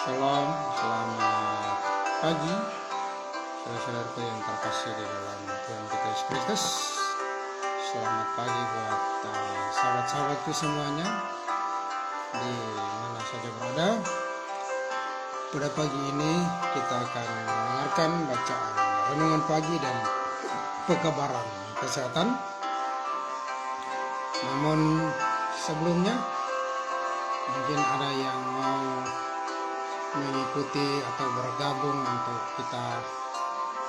Shalom, selamat pagi saudara-saudaraku yang terkasih di dalam Tuhan kita Yesus Kristus. Selamat pagi buat sahabat-sahabatku semuanya di mana saja berada. Pada pagi ini kita akan mendengarkan bacaan renungan pagi dan pekabaran kesehatan. Namun sebelumnya mungkin ada yang mau mengikuti atau bergabung untuk kita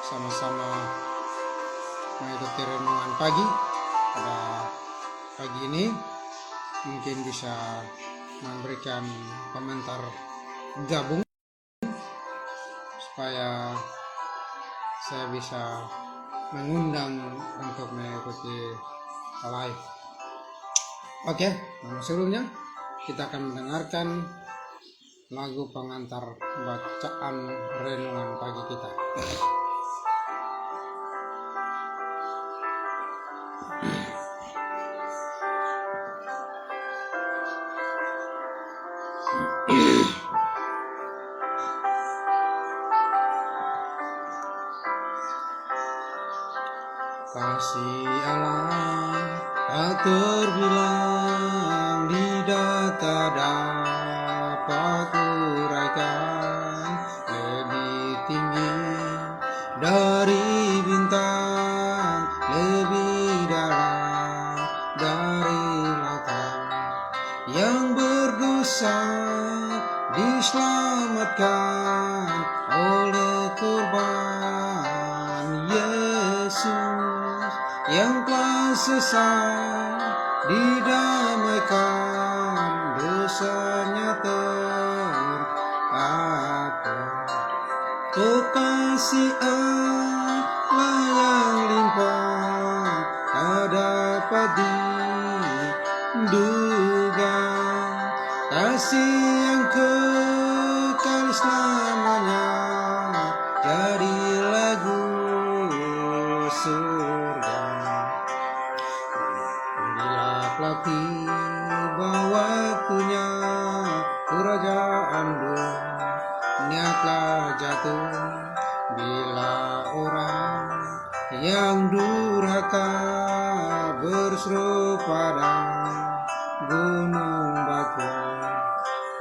sama-sama mengikuti renungan pagi pada pagi ini, mungkin bisa memberikan komentar gabung supaya saya bisa mengundang untuk mengikuti live. Oke, namun sebelumnya kita akan mendengarkan lagu pengantar bacaan renungan pagi kita. Kasih Allah tak terbilang, di data dapat uraikan, lebih tinggi dari bintang, lebih dalam dari lautan. Yang berdosa diselamatkan oleh korban Yesus, yang telah sesat didamaikan, dosanya terhapus. Oh, kasih Allah yang limpah tak dapat diduga, kasih yang kekal selamanya jadi lagu surga. Bila telah tiba waktunya, kerajaan dunia telah jatuh. Bila orang yang durhaka berseru pada gunung batu,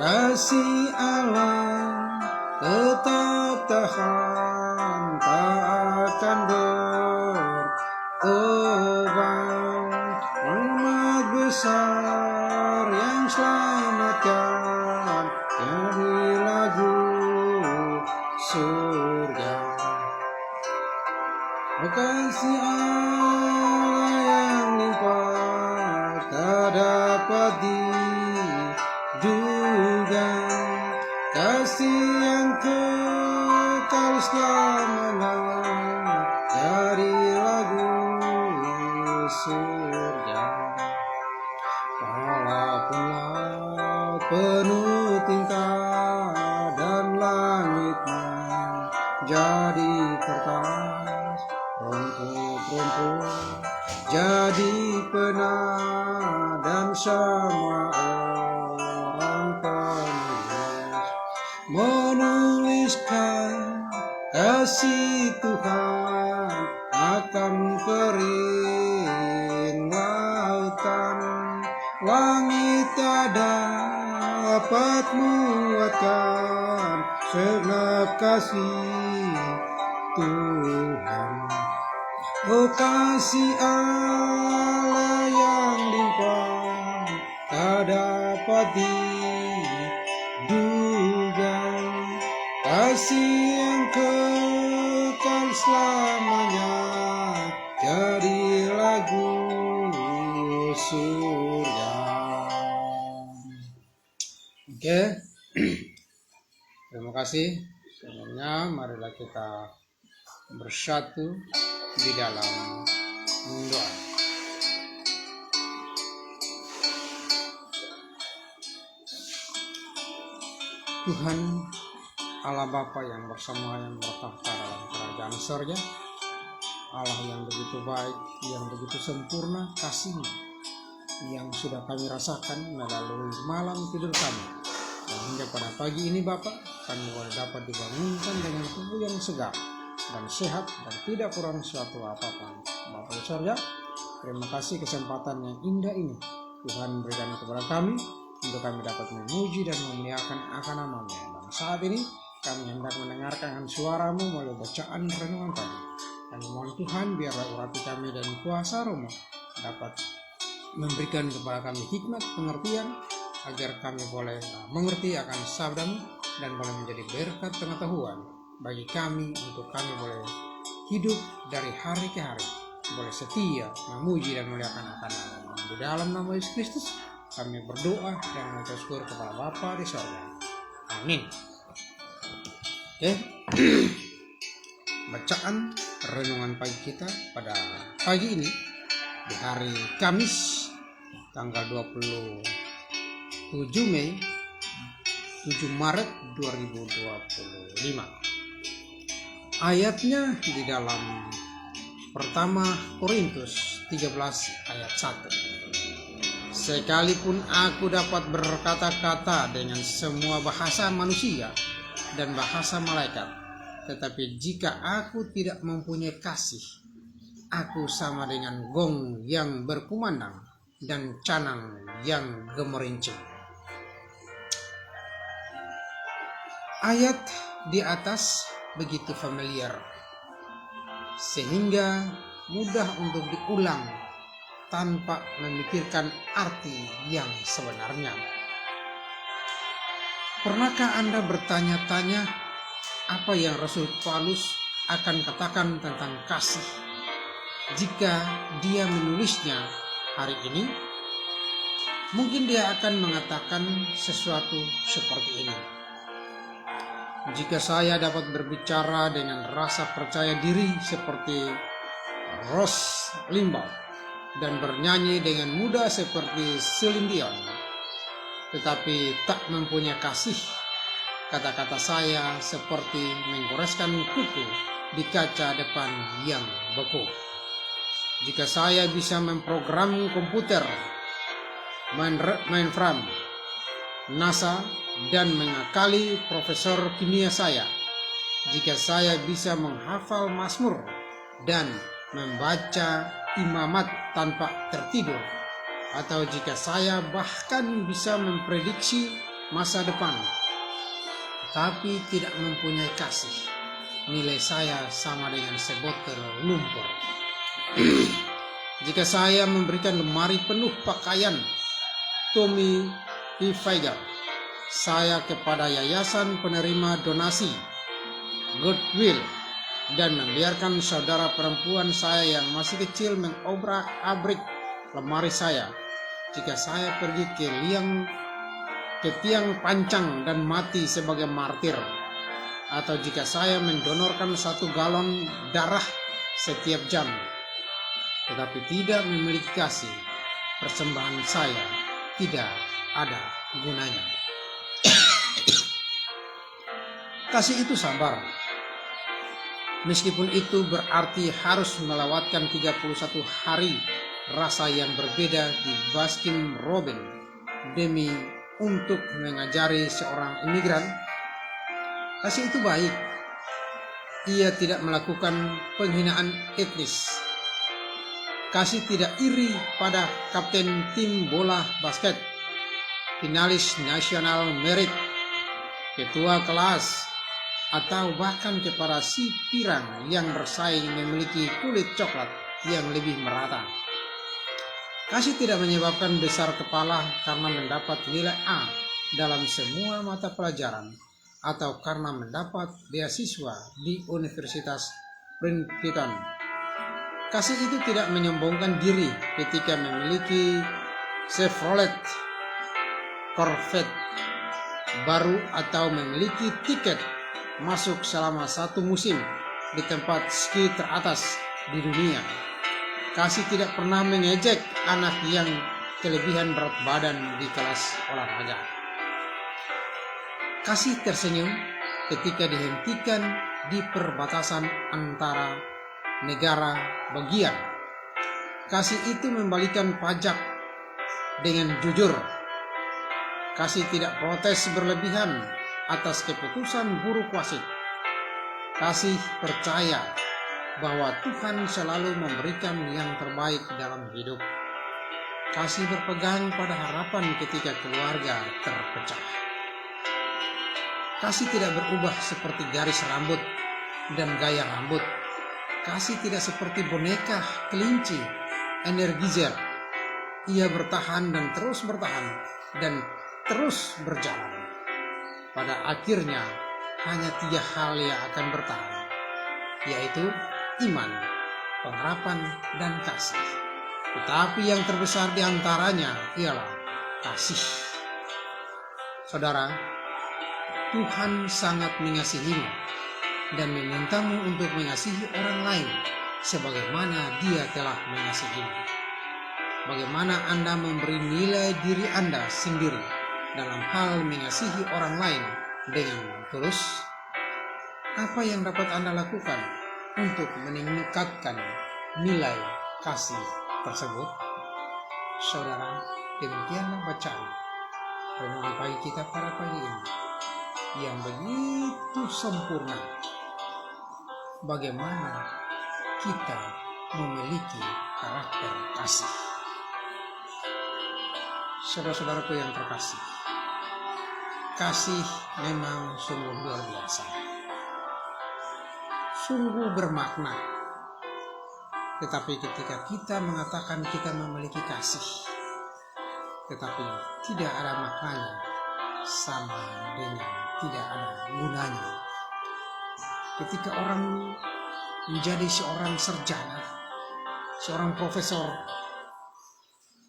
kasih Allah tetap tahan, tak akan berubah. Rahmat besar yang selamatkan jadi lagu surga. Kasih Allah yang limpah tak dapat diduga, kasih yang kekal selamanya dari lagu surga. Walaupun laut penuh tinta dan langitnya jadi kertas, rumput-rumput jadi pena, dan semua orang penulis menuliskan kasih Tuhan akan kering lautan. Langit tak dapat muatkan segenap kasih Tuhan. Oh, kasih Allah yang limpah tak dapat diduga, kasih yang kekal selamanya jadi lagu surga. Oke, terima kasih. Sebenarnya marilah kita bersatu di dalam doa. Tuhan Allah Bapa yang bersama, yang bertahta dalam kerajaan surga, Allah yang begitu baik, yang begitu sempurna kasih-Nya yang sudah kami rasakan melalui malam tidur kami, dan hingga pada pagi ini Bapa, kami boleh dapat dibangunkan dengan tubuh yang segar dan sehat dan tidak kurang suatu apapun. Bapa di surga, terima kasih kesempatan yang indah ini Tuhan berikan kepada kami untuk kami dapat memuji dan memuliakan akan nama-Mu. Dan saat ini kami hendak mendengarkan suara-Mu melalui bacaan renungan kami. Dan mohon Tuhan biarlah urapi kami dan kuasa Roh-Mu dapat memberikan kepada kami hikmat pengertian agar kami boleh mengerti akan sabda-Mu dan boleh menjadi berkat pengetahuan bagi kami untuk kami boleh hidup dari hari ke hari, boleh setia memuji dan memuliakan akan nama-Mu. Di dalam nama Yesus Kristus kami berdoa dan mengucap syukur kepada Bapa di sorga. Amin. Oke. Bacaan renungan pagi kita pada pagi ini di hari Kamis tanggal 27 Maret 2025. Ayatnya di dalam pertama Korintus 13 ayat 1. Sekalipun aku dapat berkata-kata dengan semua bahasa manusia dan bahasa malaikat, tetapi jika aku tidak mempunyai kasih, aku sama dengan gong yang berkumandang dan canang yang gemerincing. Ayat di atas begitu familiar, sehingga mudah untuk diulang tanpa memikirkan arti yang sebenarnya. Pernahkah Anda bertanya-tanya apa yang Rasul Paulus akan katakan tentang kasih jika dia menulisnya hari ini? Mungkin dia akan mengatakan sesuatu seperti ini. Jika saya dapat berbicara dengan rasa percaya diri seperti Rush Limbaugh dan bernyanyi dengan mudah seperti Celine Dion, tetapi tak mempunyai kasih, kata-kata saya seperti menggoreskan kuku di kaca depan yang beku. Jika saya bisa memprogram komputer, mainframe NASA, dan mengakali profesor kimia saya, jika saya bisa menghafal Mazmur dan membaca imamat tanpa tertidur, atau jika saya bahkan bisa memprediksi masa depan, tapi tidak mempunyai kasih, nilai saya sama dengan sebotol lumpur. Jika saya memberikan lemari penuh pakaian Tommy Hilfiger saya kepada yayasan penerima donasi Goodwill dan membiarkan saudara perempuan saya yang masih kecil mengobrak-abrik lemari saya, jika saya pergi ke tiang pancang dan mati sebagai martir, atau jika saya mendonorkan 1 galon darah setiap jam, tetapi tidak memiliki kasih, persembahan saya tidak ada gunanya. Kasih itu sabar, meskipun itu berarti harus melewatkan 31 hari rasa yang berbeda di Baskin Robbins demi untuk mengajari seorang imigran. Kasih itu baik. Ia tidak melakukan penghinaan etnis. Kasih tidak iri pada kapten tim bola basket, finalis nasional merit, ketua kelas, atau bahkan kepada si pirang yang bersaing memiliki kulit coklat yang lebih merata. Kasih tidak menyebabkan besar kepala karena mendapat nilai A dalam semua mata pelajaran, atau karena mendapat beasiswa di Universitas Princeton. Kasih itu tidak menyombongkan diri ketika memiliki Chevrolet Corvette baru atau memiliki tiket masuk selama 1 musim di tempat ski teratas di dunia. Kasih tidak pernah mengejek anak yang kelebihan berat badan di kelas olahraga. Kasih tersenyum ketika dihentikan di perbatasan antara negara bagian. Kasih itu membalikan pajak dengan jujur. Kasih tidak protes berlebihan atas keputusan buruk wasit. Kasih percaya bahwa Tuhan selalu memberikan yang terbaik dalam hidup. Kasih berpegang pada harapan ketika keluarga terpecah. Kasih tidak berubah seperti garis rambut dan gaya rambut. Kasih tidak seperti boneka kelinci energizer. Ia bertahan dan terus bertahan dan terus berjalan. Pada akhirnya hanya 3 hal yang akan bertahan, yaitu iman, pengharapan, dan kasih. Tetapi yang terbesar di antaranya ialah kasih. Saudara, Tuhan sangat mengasihimu dan memintamu untuk mengasihi orang lain sebagaimana Dia telah mengasihimu. Bagaimana Anda memberi nilai diri Anda sendiri dalam hal mengasihi orang lain dengan tulus? Apa yang dapat Anda lakukan untuk meningkatkan nilai kasih tersebut? Saudara, demikianlah bacaan renungan pagi kita pada pagi ini yang begitu sempurna. Bagaimana kita memiliki karakter kasih. Saudara-saudaraku yang terkasih, kasih memang sungguh luar biasa, sungguh bermakna. Tetapi ketika kita mengatakan kita memiliki kasih, tetapi tidak ada maknanya, sama dengan tidak ada gunanya. Ketika orang menjadi seorang sarjana, seorang profesor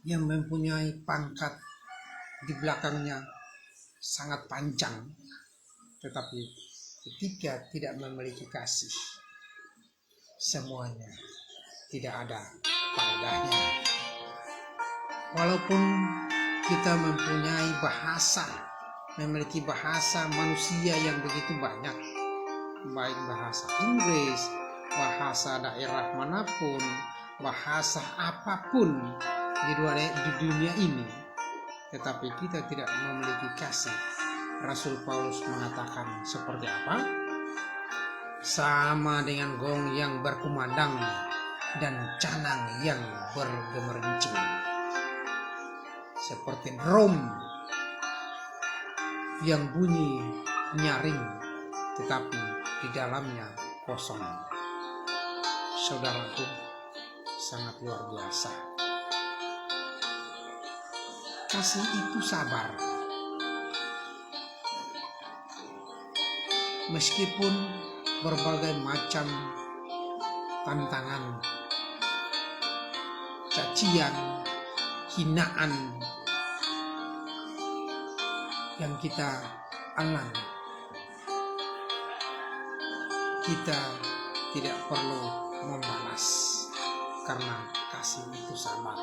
yang mempunyai pangkat di belakangnya sangat panjang, tetapi ketika tidak memiliki kasih, semuanya tidak ada faedahnya. Walaupun kita mempunyai bahasa, memiliki bahasa manusia yang begitu banyak, baik bahasa Inggris, bahasa daerah manapun, bahasa apapun di dunia ini, tetapi kita tidak memiliki kasih. Rasul Paulus mengatakan seperti apa? Sama dengan gong yang berkumandang dan canang yang bergemericing, seperti drum yang bunyi nyaring tetapi di dalamnya kosong. Saudaraku, sangat luar biasa. Kasih itu sabar. Meskipun berbagai macam tantangan, cacian, hinaan yang kita alami, kita tidak perlu membalas karena kasih itu sabar.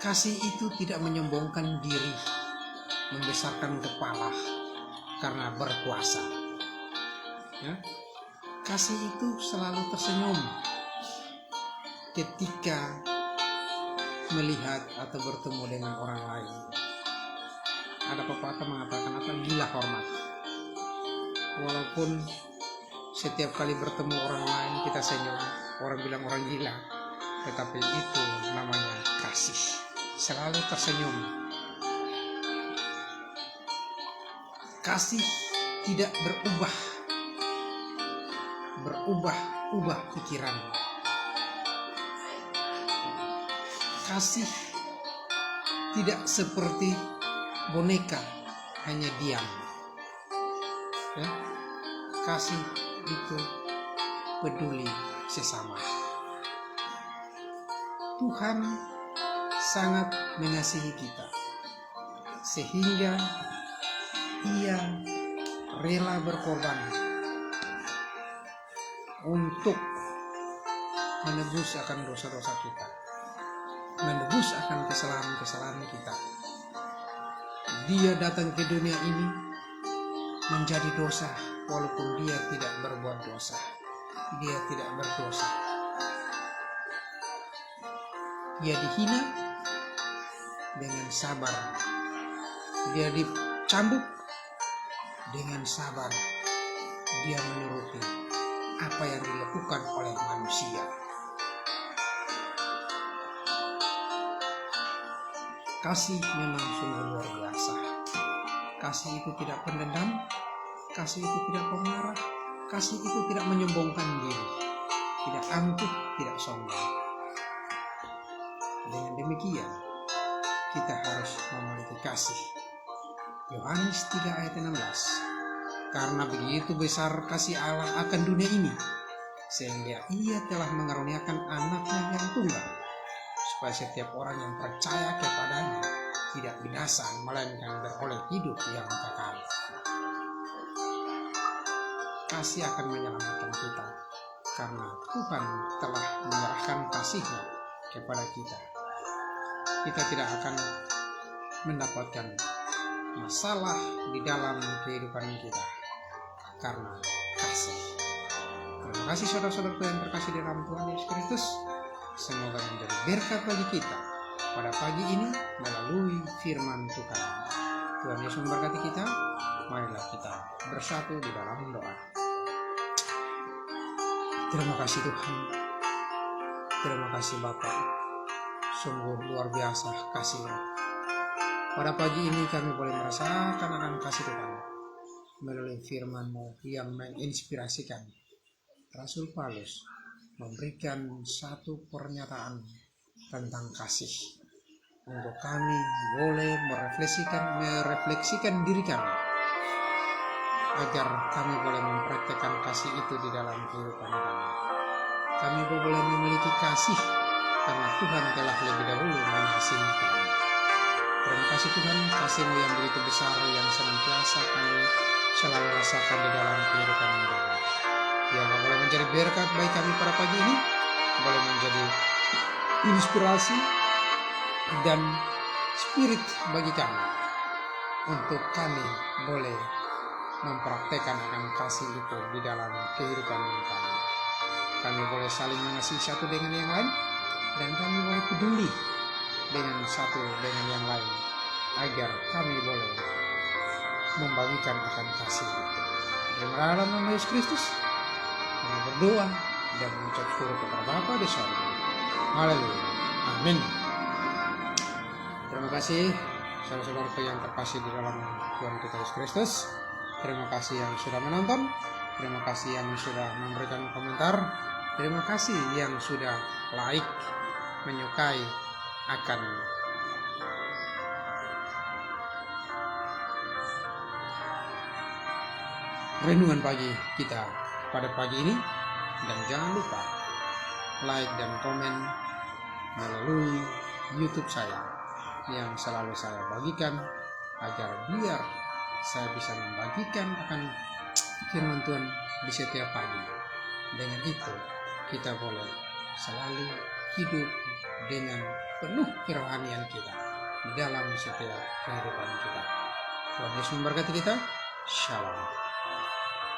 Kasih itu tidak menyombongkan diri, membesarkan kepala karena berkuasa. Ya? Kasih itu selalu tersenyum ketika melihat atau bertemu dengan orang lain. Ada pepatah mengatakan apa? Gila hormat. Walaupun setiap kali bertemu orang lain kita senyum, orang bilang orang gila, tetapi itu namanya kasih. Selalu tersenyum. Kasih tidak berubah pikiran. Kasih tidak seperti boneka, hanya diam. Ya? Kasih itu peduli sesama. Tuhan sangat mengasihi kita sehingga Ia rela berkorban untuk menebus akan dosa-dosa kita, menebus akan kesalahan-kesalahan kita. Dia datang ke dunia ini menjadi dosa, walaupun dia tidak berbuat dosa. Dia tidak berdosa. Dia dihina dengan sabar. Dia cambuk, dengan sabar dia menuruti apa yang dilakukan oleh manusia. Kasih memang sungguh luar biasa. Kasih itu tidak pendendam, kasih itu tidak pemarah, kasih itu tidak menyombongkan diri, tidak angkuh, tidak sombong. Dengan demikian, kita harus memiliki kasih. Yohanes 3 ayat 16. Karena begitu besar kasih Allah akan dunia ini, sehingga ia telah mengaruniakan anaknya yang tunggal, supaya setiap orang yang percaya kepadanya tidak binasa, melainkan beroleh hidup yang kekal. Kasih akan menyelamatkan kita, karena Tuhan telah menyerahkan kasih-Nya kepada kita. Kita tidak akan mendapatkan masalah di dalam kehidupan kita karena kasih. Terima kasih saudara-saudaraku yang terkasih di dalam Tuhan Yesus Kristus. Semoga menjadi berkat bagi kita pada pagi ini melalui firman Tuhan. Tuhan Yesus memberkati kita. Marilah kita bersatu di dalam doa. Terima kasih Tuhan. Terima kasih Bapa. Sungguh luar biasa kasih-Mu. Pada pagi ini kami boleh merasakan akan kasih Tuhan melalui firman-Mu yang menginspirasi kami. Rasul Paulus memberikan satu pernyataan tentang kasih untuk kami boleh merefleksikan diri kami agar kami boleh mempraktekkan kasih itu di dalam kehidupan kami. Kami boleh memiliki kasih karena Tuhan telah lebih dahulu mengasihi kami. Terima kasih Tuhan, kasih-Mu yang begitu besar yang senantiasa kami selalu rasakan di dalam kehidupan kami. Yang boleh menjadi berkat bagi kami pada pagi ini, boleh menjadi inspirasi dan spirit bagi kami untuk kami boleh mempraktekkan akan kasih itu di dalam kehidupan kami. Kami boleh saling mengasihi satu dengan yang lain, dan kami boleh peduli dengan satu dengan yang lain, agar kami boleh membagikan akan kasih itu. Dalam nama Yesus Kristus, kami berdoa dan mengucap syukur kepada Bapa di surga. Haleluya. Amin. Terima kasih saudara-saudaraku yang terkasih di dalam Tuhan kita Yesus Kristus. Terima kasih yang sudah menonton. Terima kasih yang sudah memberikan komentar. Terima kasih yang sudah like, menyukai akan renungan pagi kita pada pagi ini. Dan jangan lupa like dan komen melalui YouTube saya yang selalu saya bagikan, agar biar saya bisa membagikan akan firman Tuhan di setiap pagi. Dengan itu kita boleh selalu hidup dengan penuh kerohanian kita di dalam setiap kehidupan kita. Tuhan Yesus memberkati kita. Shalom.